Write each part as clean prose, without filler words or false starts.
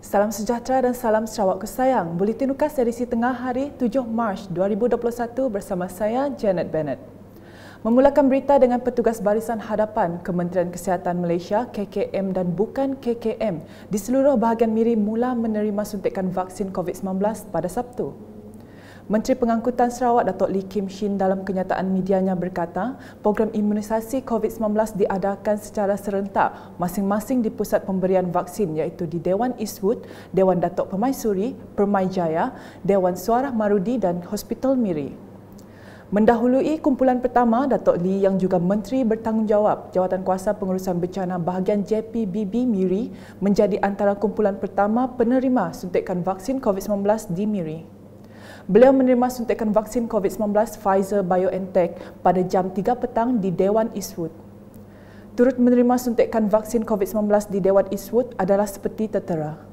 Salam sejahtera dan salam Sarawak kesayang. Buletin Ukas edisi tengah hari 7 Mac 2021 bersama saya, Janet Bennett. Memulakan berita dengan petugas barisan hadapan Kementerian Kesihatan Malaysia, KKM dan bukan KKM di seluruh bahagian Miri mula menerima suntikan vaksin COVID-19 pada Sabtu. Menteri Pengangkutan Sarawak Datuk Lee Kim Shin dalam kenyataan medianya berkata, program imunisasi COVID-19 diadakan secara serentak masing-masing di pusat pemberian vaksin iaitu di Dewan Eastwood, Dewan Datuk Permaisuri, Permai-Jaya, Dewan Suarah Marudi dan Hospital Miri. Mendahului kumpulan pertama, Datuk Lee yang juga Menteri Bertanggungjawab Jawatankuasa Pengurusan Bencana bahagian JPBB Miri menjadi antara kumpulan pertama penerima suntikan vaksin COVID-19 di Miri. Beliau menerima suntikan vaksin COVID-19 Pfizer-BioNTech pada jam 3 petang di Dewan Eastwood. Turut menerima suntikan vaksin COVID-19 di Dewan Eastwood adalah seperti tertera.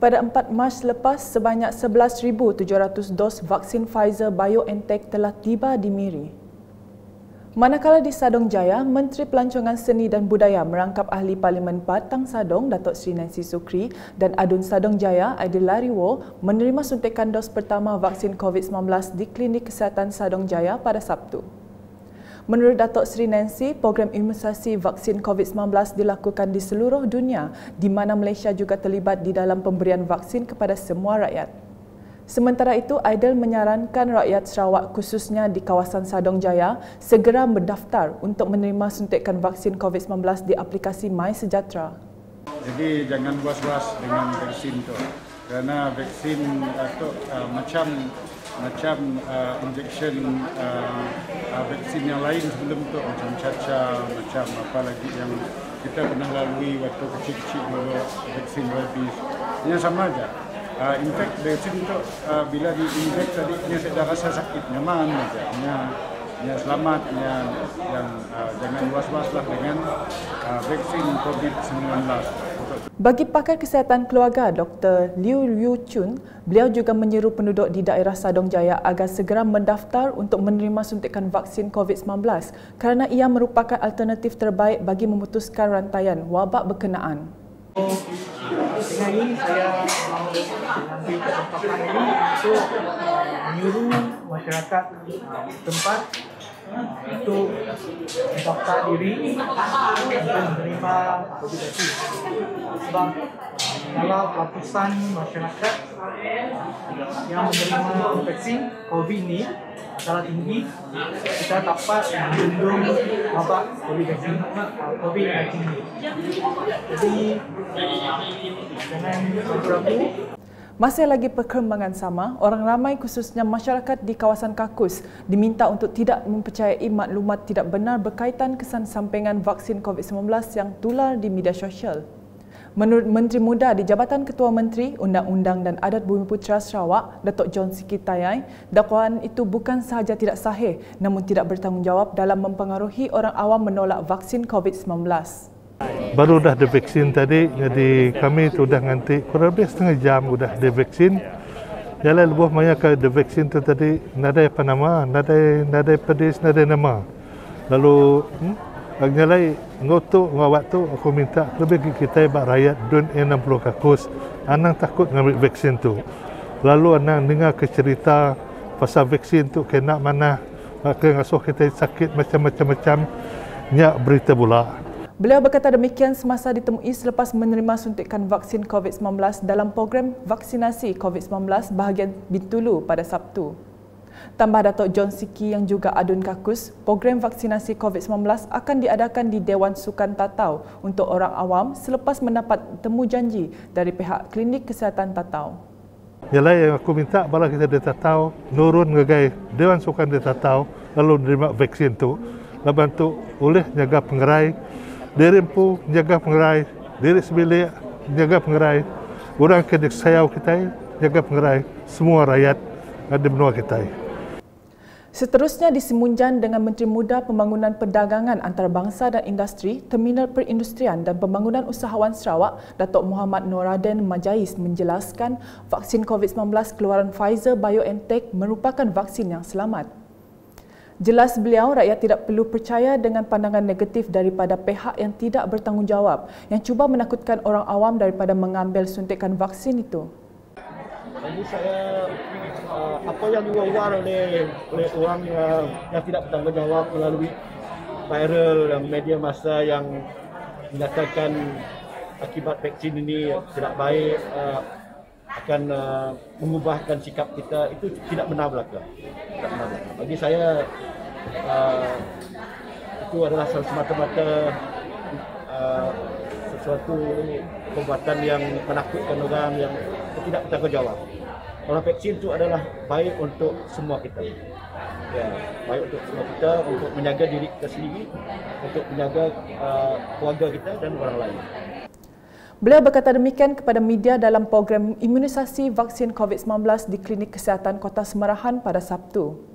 Pada 4 Mac lepas, sebanyak 11,700 dos vaksin Pfizer-BioNTech telah tiba di Miri. Manakala di Sadong Jaya, Menteri Pelancongan Seni dan Budaya merangkap Ahli Parlimen Batang Sadong, Datuk Seri Nancy Sukri dan Adun Sadong Jaya, Aidil Lariwo menerima suntikan dos pertama vaksin COVID-19 di Klinik Kesihatan Sadong Jaya pada Sabtu. Menurut Datuk Seri Nancy, program imunisasi vaksin COVID-19 dilakukan di seluruh dunia di mana Malaysia juga terlibat di dalam pemberian vaksin kepada semua rakyat. Sementara itu, Aidil menyarankan rakyat Sarawak khususnya di kawasan Sadong Jaya segera mendaftar untuk menerima suntikan vaksin COVID-19 di aplikasi MySejahtera. Jadi jangan was-was dengan vaksin itu. Kerana vaksin itu macam injection vaksin yang lain sebelum itu, macam cacar, macam apa lagi yang kita pernah lalui waktu kecil-kecil dulu, vaksin rabies. Ini sama aja. In fact, vaksin itu bila di-inject tadi, saya dah rasa sakit, nyaman aja. Selamat, yang jangan was-waslah dengan vaksin COVID-19. Bagi pakar kesihatan keluarga Dr. Liu Liu Chun, beliau juga menyeru penduduk di daerah Sadong Jaya agar segera mendaftar untuk menerima suntikan vaksin COVID-19 kerana ia merupakan alternatif terbaik bagi memutuskan rantaian wabak berkenaan. Dengan ini saya mengambil kesempatan ini untuk menyuruh masyarakat tempat untuk mendaftar diri untuk menerima vaksin. Sebab dalam lapisan masyarakat yang menerima vaksin COVID ini adalah tinggi, kita dapat melindung wabak COVID-19 ini. Jadi jangan ragu-ragu. Masih lagi perkembangan sama, orang ramai khususnya masyarakat di kawasan Kakus diminta untuk tidak mempercayai maklumat tidak benar berkaitan kesan sampingan vaksin COVID-19 yang tular di media sosial. Menurut Menteri Muda di Jabatan Ketua Menteri, Undang-Undang dan Adat Bumiputera Sarawak, Datuk John Siki Tayai, dakwaan itu bukan sahaja tidak sahih namun tidak bertanggungjawab dalam mempengaruhi orang awam menolak vaksin COVID-19. Baru dah ada vaksin tadi, jadi kami sudah nganti kurang lebih setengah jam sudah ada vaksin. Jalan lebuh maya ke ada vaksin tu tadi, nada apa nama, nada pedis, nada nama. Lalu nyalai ngotok ngawat tu aku minta lebih kita bak rakyat dun 60 kakus. Anang takut ngambil vaksin tu. Lalu anang dengar ke cerita pasal vaksin tu kena mana, ke ngasuh kita sakit macam-macam nyak berita pula. Beliau berkata demikian semasa ditemui selepas menerima suntikan vaksin COVID-19 dalam program vaksinasi COVID-19 bahagian Bintulu pada Sabtu. Tambah Datuk John Siki yang juga Adun Kakus, program vaksinasi COVID-19 akan diadakan di Dewan Sukan Tatau untuk orang awam selepas mendapat temu janji dari pihak Klinik Kesihatan Tatau. Yalah yang aku minta bala kita di Tatau nurun ngegai Dewan Sukan di Tatau lalu menerima vaksin tu. Lepas tu oleh jaga pengerai, diri empu jaga pengerai, diri sebilik jaga pengerai, orang kedek sayau kita jaga pengerai, semua rakyat ada benua kita. Seterusnya di Semunjan dengan Menteri Muda Pembangunan Perdagangan Antarabangsa dan Industri, Terminal Perindustrian dan Pembangunan Usahawan Sarawak, Datuk Muhammad Noraden Majais menjelaskan vaksin COVID-19 keluaran Pfizer-BioNTech merupakan vaksin yang selamat. Jelas beliau, rakyat tidak perlu percaya dengan pandangan negatif daripada pihak yang tidak bertanggungjawab yang cuba menakutkan orang awam daripada mengambil suntikan vaksin itu. Bagi saya, apa yang diwar oleh orang yang tidak bertanggungjawab melalui viral media massa yang menyatakan akibat vaksin ini tidak baik, akan mengubahkan sikap kita, itu tidak benar belaka. Bagi saya, itu adalah semata-mata sesuatu perbuatan yang menakutkan orang yang tidak bertanggungjawab. Orang vaksin itu adalah baik untuk semua kita. Ya, baik untuk semua kita, untuk menjaga diri kita sendiri, untuk menjaga keluarga kita dan orang lain. Beliau berkata demikian kepada media dalam program imunisasi vaksin COVID-19 di Klinik Kesihatan Kota Semarahan pada Sabtu.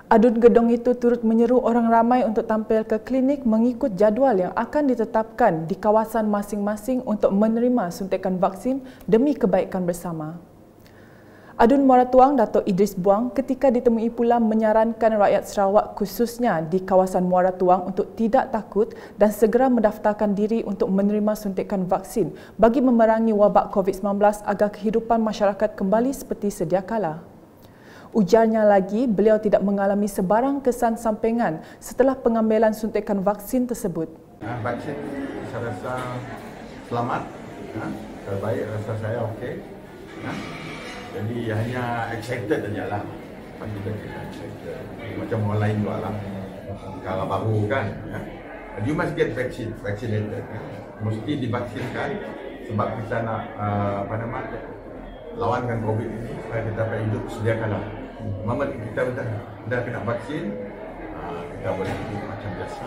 Adun gedung itu turut menyeru orang ramai untuk tampil ke klinik mengikut jadual yang akan ditetapkan di kawasan masing-masing untuk menerima suntikan vaksin demi kebaikan bersama. Adun Muara Tuang Datuk Idris Buang ketika ditemui pula menyarankan rakyat Sarawak khususnya di kawasan Muara Tuang untuk tidak takut dan segera mendaftarkan diri untuk menerima suntikan vaksin bagi memerangi wabak COVID-19 agar kehidupan masyarakat kembali seperti sedia kala. Ujarnya lagi, beliau tidak mengalami sebarang kesan sampingan setelah pengambilan suntikan vaksin tersebut. Vaksin saya rasa selamat, terbaik, rasa saya okey. Jadi hanya excited saja lah. Kita excited. Macam orang lain juga lah. Kalau baru kan, you must get vaccinated. Mesti divaksinkan sebab kita nak lawankan COVID ini supaya kita dapat hidup sedia kala. Moment kita dah kena vaksin, kita boleh hidup macam biasa.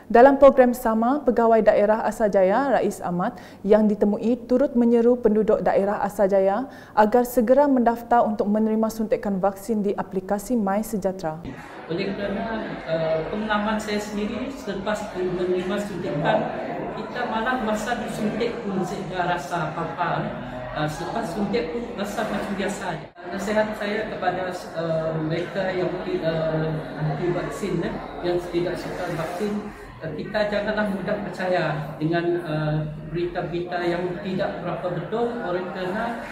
Dalam program sama, Pegawai Daerah Asajaya Rais Ahmad yang ditemui turut menyeru penduduk daerah Asajaya agar segera mendaftar untuk menerima suntikan vaksin di aplikasi MySejahtera. Oleh kerana pengalaman saya sendiri selepas menerima suntikan, kita malah masa disuntik pun tidak rasa apa-apa. Selepas suntik pun rasa macam biasa. Nasihat saya kepada mereka yang anti vaksin, yang tidak suka vaksin, kita janganlah mudah percaya dengan berita-berita yang tidak berapa betul, oleh kerana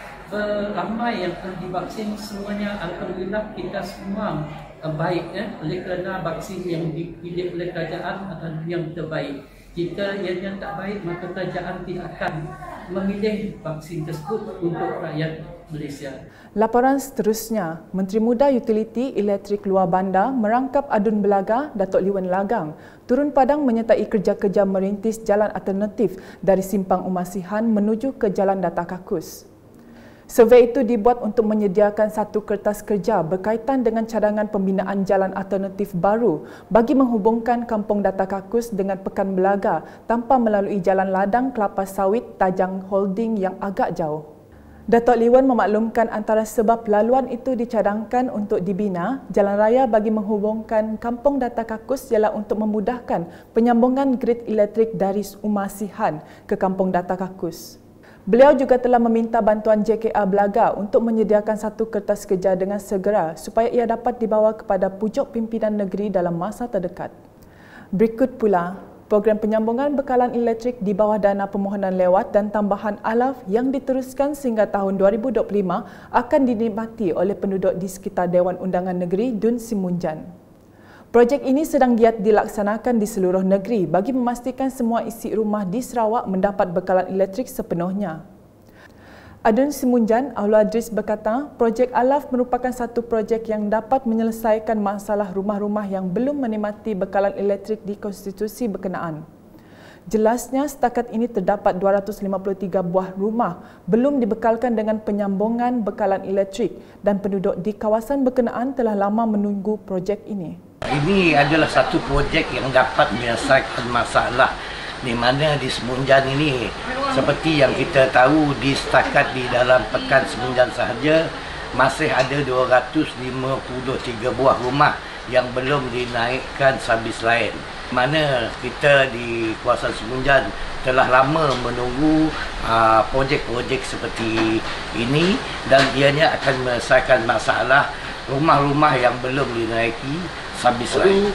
ramai yang telah divaksin semuanya alhamdulillah kita semua baik, oleh kerana vaksin yang dipilih oleh kerajaan adalah yang terbaik. Jika yang tak baik, maka kerajaan tidak akan memilih vaksin tersebut untuk rakyat Malaysia. Laporan seterusnya, Menteri Muda Utiliti Elektrik Luar Bandar merangkap Adun Belaga, Datuk Liwan Lagang, turun padang menyertai kerja-kerja merintis jalan alternatif dari Simpang Umasihan menuju ke Jalan Data Kakus. Survei itu dibuat untuk menyediakan satu kertas kerja berkaitan dengan cadangan pembinaan jalan alternatif baru bagi menghubungkan Kampung Data Kakus dengan Pekan Belaga tanpa melalui jalan ladang kelapa sawit Tajang Holding yang agak jauh. Datuk Liwan memaklumkan antara sebab laluan itu dicadangkan untuk dibina, jalan raya bagi menghubungkan Kampung Data Kakus ialah untuk memudahkan penyambungan grid elektrik dari Umasihan ke Kampung Data Kakus. Beliau juga telah meminta bantuan JKA Belaga untuk menyediakan satu kertas kerja dengan segera supaya ia dapat dibawa kepada pucuk pimpinan negeri dalam masa terdekat. Berikut pula, program penyambungan bekalan elektrik di bawah dana permohonan lewat dan tambahan alaf yang diteruskan sehingga tahun 2025 akan dinikmati oleh penduduk di sekitar Dewan Undangan Negeri Dun Semunjan. Projek ini sedang giat dilaksanakan di seluruh negeri bagi memastikan semua isi rumah di Sarawak mendapat bekalan elektrik sepenuhnya. Adun Semunjan, Aulad Idris berkata, projek alaf merupakan satu projek yang dapat menyelesaikan masalah rumah-rumah yang belum menikmati bekalan elektrik di konstitusi berkenaan. Jelasnya, setakat ini terdapat 253 buah rumah belum dibekalkan dengan penyambungan bekalan elektrik dan penduduk di kawasan berkenaan telah lama menunggu projek ini. Ini adalah satu projek yang dapat menyelesaikan masalah di mana di Semunjan ini seperti yang kita tahu di setakat di dalam Pekan Semunjan sahaja masih ada 253 buah rumah yang belum dinaikkan sabis lain. Mana kita di kawasan Semunjan telah lama menunggu projek-projek seperti ini dan ianya akan menyelesaikan masalah rumah-rumah yang belum dinaiki sabis lain.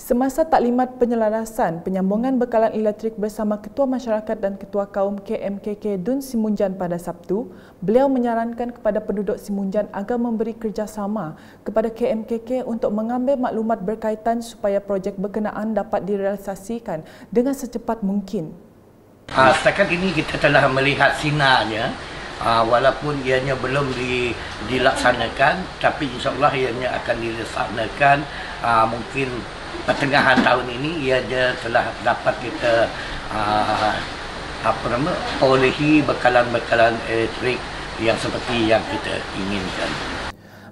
Semasa taklimat penyelarasan penyambungan bekalan elektrik bersama Ketua Masyarakat dan Ketua Kaum KMKK Dun Semunjan pada Sabtu, beliau menyarankan kepada penduduk Semunjan agar memberi kerjasama kepada KMKK untuk mengambil maklumat berkaitan supaya projek berkenaan dapat direalisasikan dengan secepat mungkin. Setakat ini kita telah melihat sinarnya, walaupun ianya belum dilaksanakan, tapi insyaAllah ianya akan dilaksanakan mungkin pertengahan tahun ini. Ia telah dapat kita perolehi bekalan-bekalan elektrik yang seperti yang kita inginkan.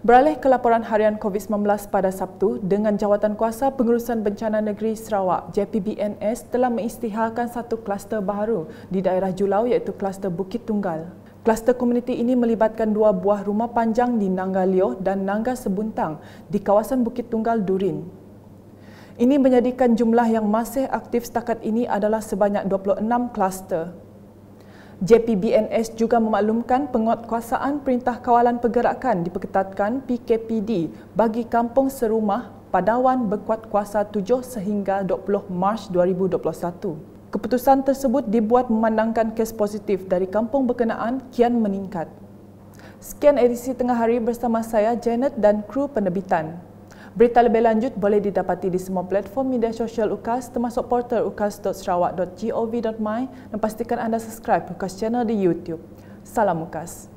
Beralih ke laporan harian COVID-19 pada Sabtu, dengan Jawatankuasa Pengurusan Bencana Negeri Sarawak JPBNS telah mengisytiharkan satu kluster baru di daerah Julau iaitu kluster Bukit Tunggal. Kluster komuniti ini melibatkan 2 buah rumah panjang di Nangga Lioh dan Nangga Sebuntang di kawasan Bukit Tunggal Durin. Ini menjadikan jumlah yang masih aktif setakat ini adalah sebanyak 26 kluster. JPBNS juga memaklumkan penguatkuasaan Perintah Kawalan Pergerakan diperketatkan PKPD bagi kampung serumah Padawan berkuat kuasa 7 sehingga 20 Mac 2021. Keputusan tersebut dibuat memandangkan kes positif dari kampung berkenaan kian meningkat. Sekian edisi Tengah Hari bersama saya Janet dan kru penerbitan. Berita lebih lanjut boleh didapati di semua platform media sosial UKAS termasuk portal ukas.sarawak.gov.my dan pastikan anda subscribe UKAS channel di YouTube. Salam UKAS.